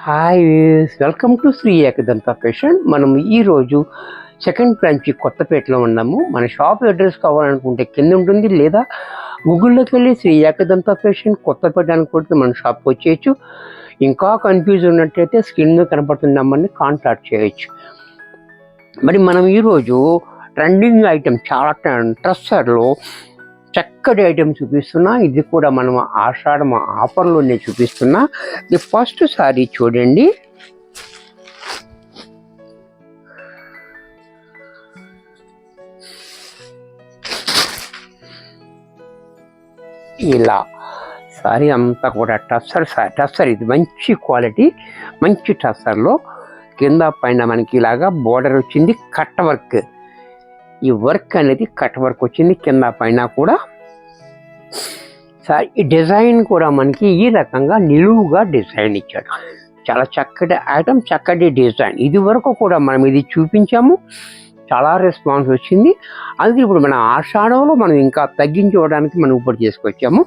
Hi, welcome to Shri Ekadanta fashion. మనం ఈరోజు second branch కొత్తపేటలో ఉన్నాము. మన షాప్ అడ్రస్ కావాలనుకుంటే కింద ఉంటుంది, లేదా గూగుల్లోకి వెళ్ళి శ్రీ ఏకదంత ఫ్యాషన్ కొత్తపేట అనుకుంటే మన షాప్కి వచ్చేయచ్చు. ఇంకా కన్ఫ్యూజ్ ఉన్నట్టయితే స్క్రీన్ మీద కనపడుతున్న నెంబర్ని కాంటాక్ట్ చేయొచ్చు. మరి మనం ఈరోజు ట్రెండింగ్ ఐటమ్ చాలా ట్రస్సర్లో చక్కటి ఐటమ్ చూపిస్తున్నా. ఇది కూడా మనం ఆషాఢం ఆఫర్లోనే చూపిస్తున్నా. ఇది ఫస్ట్ సారీ చూడండి. ఇలా సారీ అంతా కూడా టస్సర్ ఇది మంచి క్వాలిటీ, మంచి టస్సర్లో కింద పైన మనకి ఇలాగా బోర్డర్ వచ్చింది. కట్ వర్క్, ఈ వర్క్ అనేది కట్ వర్క్ వచ్చింది కింద పైన కూడా. ఈ డిజైన్ కూడా మనకి ఈ రకంగా నిలువుగా డిజైన్ ఇచ్చాడు. చాలా చక్కటి ఐటమ్, చక్కటి డిజైన్. ఇది వరకు కూడా మనం ఇది చూపించాము, చాలా రెస్పాన్స్ వచ్చింది. అది ఇప్పుడు మన ఆషాఢంలో మనం ఇంకా తగ్గించుకోవడానికి మనం ఇప్పుడు చేసుకొచ్చాము.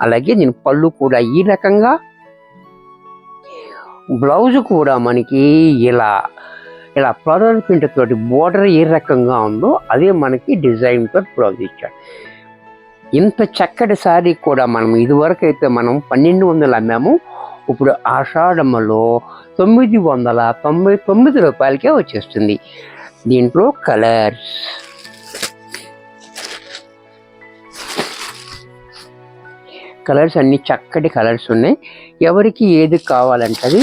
అలాగే దీని పళ్ళు కూడా ఈ రకంగా, బ్లౌజ్ కూడా మనకి ఇలా ఫ్లవర్ ప్రింట్ తోటి బోర్డర్ ఏ రకంగా ఉందో అదే మనకి డిజైన్ తోటి బ్లౌజ్ ఇచ్చాడు. ఇంత చక్కటి శారీ కూడా మనం ఇదివరకు అయితే మనం 1200 అమ్మాము. ఇప్పుడు ఆషాఢంలో 999 రూపాయలకే వచ్చేస్తుంది. దీంట్లో కలర్స్ అన్ని చక్కటి కలర్స్ ఉన్నాయి. ఎవరికి ఏది కావాలంటే అది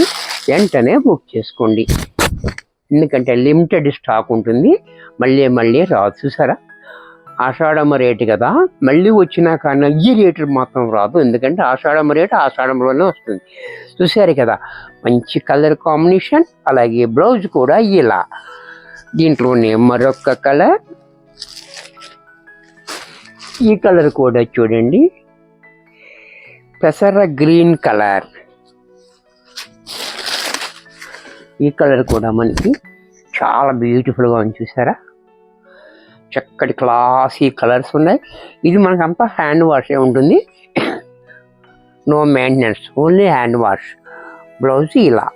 వెంటనే బుక్ చేసుకోండి, ఎందుకంటే లిమిటెడ్ స్టాక్ ఉంటుంది, మళ్ళీ రాదు. చూసారా, ఆషాఢం రేటు కదా, మళ్ళీ వచ్చినా కానీ ఈ రేటు మాత్రం రాదు, ఎందుకంటే ఆషాఢం రేటు ఆషాఢంలోనే వస్తుంది. చూసారు కదా, మంచి కలర్ కాంబినేషన్. అలాగే బ్లౌజ్ కూడా ఇలా. దీంట్లోనే మరొక కలర్, ఈ కలర్ కూడా చూడండి, పెసర గ్రీన్ కలర్. ఈ కలర్ కూడా మనకి చాలా బ్యూటిఫుల్గా ఉంది. చూసారా, చక్కటి క్లాసీ కలర్స్ ఉన్నాయి. ఇది మనకు అంతా హ్యాండ్ వాషే ఉంటుంది, no maintenance, only hand wash. Blouse ఇలా.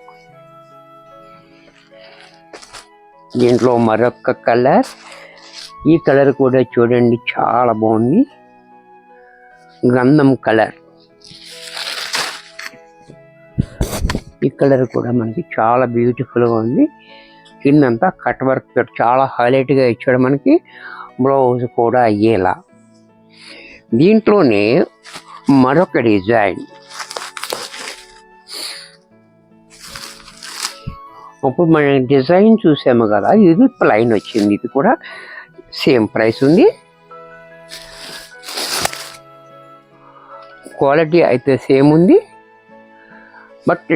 దీంట్లో మరొక కలర్, ఈ కలర్ కూడా చూడండి చాలా బాగుంది, గంధం కలర్. ఈ కలర్ కూడా మనకి చాలా బ్యూటిఫుల్గా ఉంది. కిందంతా కట్ వర్క్ చాలా హైలైట్గా ఇచ్చాడు మనకి. బ్లౌజ్ కూడా అయ్యేలా. దీంట్లోనే మరొక డిజైన్. ఇప్పుడు మనం డిజైన్ చూసాము కదా, ఇది ప్లైన్ వచ్చింది. ఇది కూడా సేమ్ ప్రైస్ ఉంది. క్వాలిటీ అయితే సేమ్ ఉంది, బట్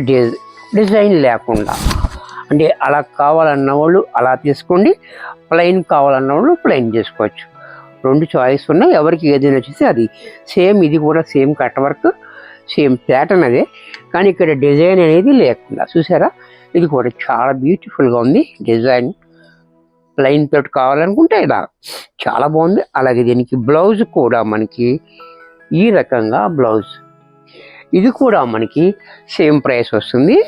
డిజైన్ లేకుండా. అంటే అలా కావాలన్న వాళ్ళు అలా తీసుకోండి, ప్లెయిన్ కావాలన్న వాళ్ళు ప్లెయిన్ చేసుకోవచ్చు. 2 చాయిస్ ఉన్నాయి, ఎవరికి ఏది నచ్చితే అది. సేమ్ ఇది కూడా same cut work, same pattern అదే, కానీ ఇక్కడ డిజైన్ అనేది లేకుండా. చూసారా, ఇది కూడా చాలా బ్యూటిఫుల్గా ఉంది డిజైన్. ప్లెయిన్ తోటి కావాలనుకుంటే ఇలా చాలా బాగుంది. అలాగే దీనికి బ్లౌజ్ కూడా మనకి ఈ రకంగా బ్లౌజ్. ఇది కూడా మనకి సేమ్ ప్రైస్ వస్తుంది,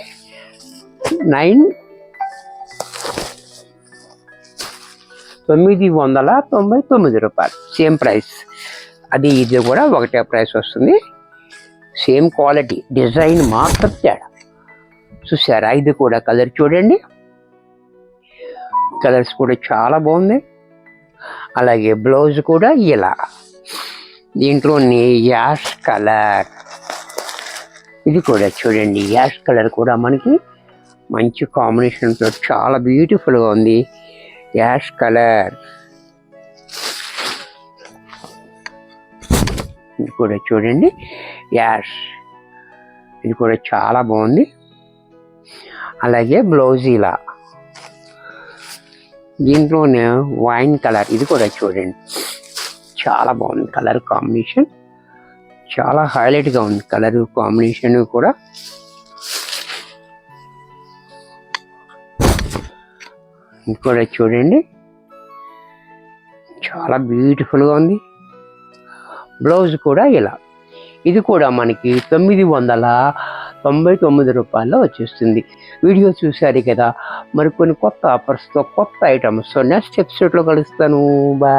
999 రూపాయలు. Same price. అది ఇది కూడా ఒకటే ప్రైస్ వస్తుంది, సేమ్ క్వాలిటీ, డిజైన్ మాత్రం తేడా. చూసారా, ఇది కూడా కలర్ చూడండి, కలర్స్ కూడా చాలా బాగుంది. అలాగే బ్లౌజ్ కూడా ఇలా. దీంట్లోని యాష్ కలర్, ఇది కూడా చూడండి, యాష్ కలర్ కూడా మనకి మంచి కాంబినేషన్తో చాలా బ్యూటిఫుల్గా ఉంది. యాష్ కలర్, ఇది కూడా చూడండి యాష్, ఇది కూడా చాలా బాగుంది. అలాగే బ్లౌజ్ ఇలా. దీంట్లోనే వైన్ కలర్, ఇది కూడా చూడండి చాలా బాగుంది. కలర్ కాంబినేషన్ చాలా హైలైట్గా ఉంది, కలర్ కాంబినేషన్ కూడా. ఇది కూడా చూడండి చాలా బ్యూటిఫుల్గా ఉంది. బ్లౌజ్ కూడా ఇలా. ఇది కూడా మనకి రూపాయల్లో వచ్చేస్తుంది. వీడియో చూశారు కదా, మరి కొన్ని కొత్త ఆఫర్స్తో కొత్త ఐటమ్స్తో నెక్స్ట్ ఎపిసోడ్లో కలుస్తాను. బాయ్.